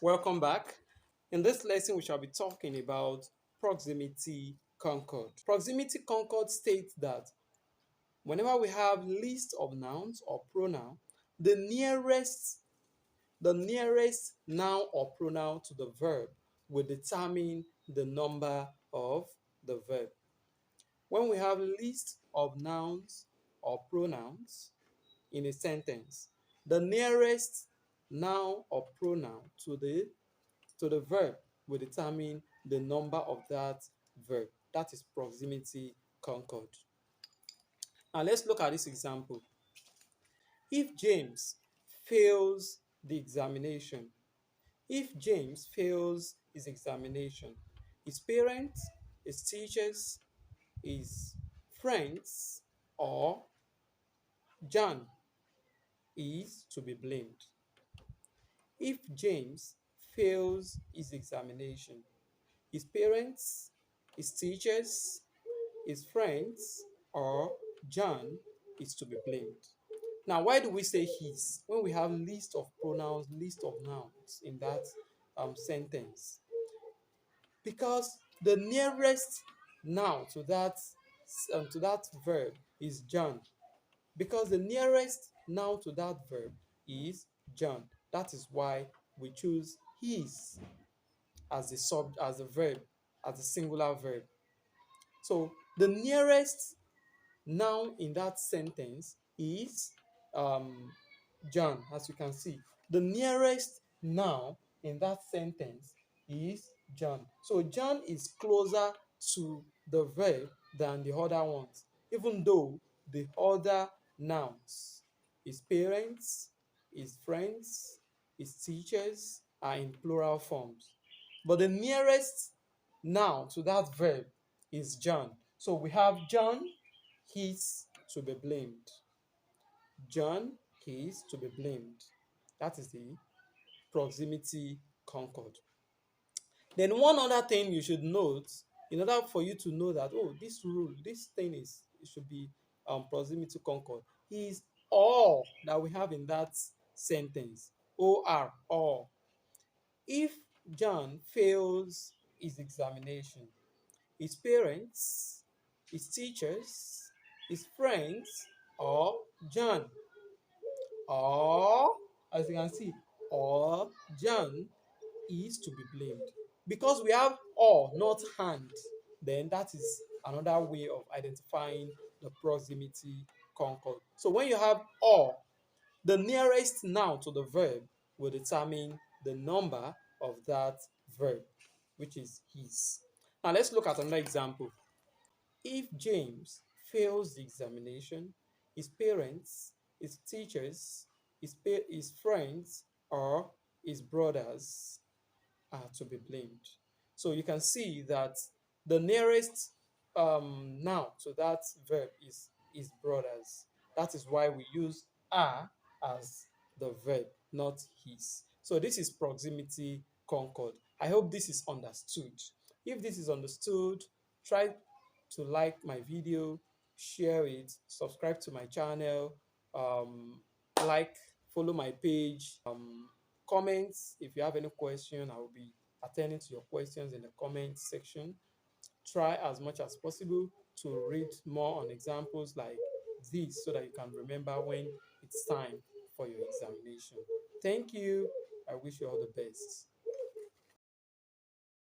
Welcome back. In this lesson, we shall be talking about proximity concord. Proximity concord states that whenever we have list of nouns or pronoun, the nearest noun or pronoun to the verb will determine the number of the verb. When we have list of nouns or pronouns in a sentence, the nearest noun or pronoun to the verb will determine the number of that verb. That is proximity concord. Now let's look at this example. If James fails the examination, if James fails his examination, his parents, his teachers, his friends, or John is to be blamed. If James fails his examination, his parents, his teachers, his friends, or John is to be blamed. Now, why do we say his when we have list of pronouns, list of nouns in that sentence? Because the nearest noun to that verb is John. Because the nearest noun to that verb is John. That is why we choose his as the verb, as the singular verb. So the nearest noun in that sentence is John, as you can see. The nearest noun in that sentence is John. So John is closer to the verb than the other ones, even though the other nouns, his parents, his friends, his teachers, are in plural forms. But the nearest noun to that verb is John. So we have John, he's to be blamed. John is to be blamed. That is the proximity concord. Then one other thing you should note, in order for you to know that, oh, this rule, this thing is, it should be proximity concord, is all that we have in that sentence. OR, all. If John fails his examination, his parents, his teachers, his friends, or John, or as you can see, or John is to be blamed. Because we have or, not and, then that is another way of identifying the proximity concord. So when you have or, the nearest noun to the verb will determine the number of that verb, which is his. Now let's look at another example. If James fails the examination, his parents, his teachers, his friends, or his brothers are to be blamed. So you can see that the nearest noun to that verb is his brothers. That is why we use are as the verb, not his. So this is proximity concord. I hope this is understood. If this is understood, try to like my video, share it, subscribe to my channel, like, follow my page, comments. If you have any question, I will be attending to your questions in the comment section. Try as much as possible to read more on examples like this so that you can remember when it's time for your examination. Thank you. I wish you all the best.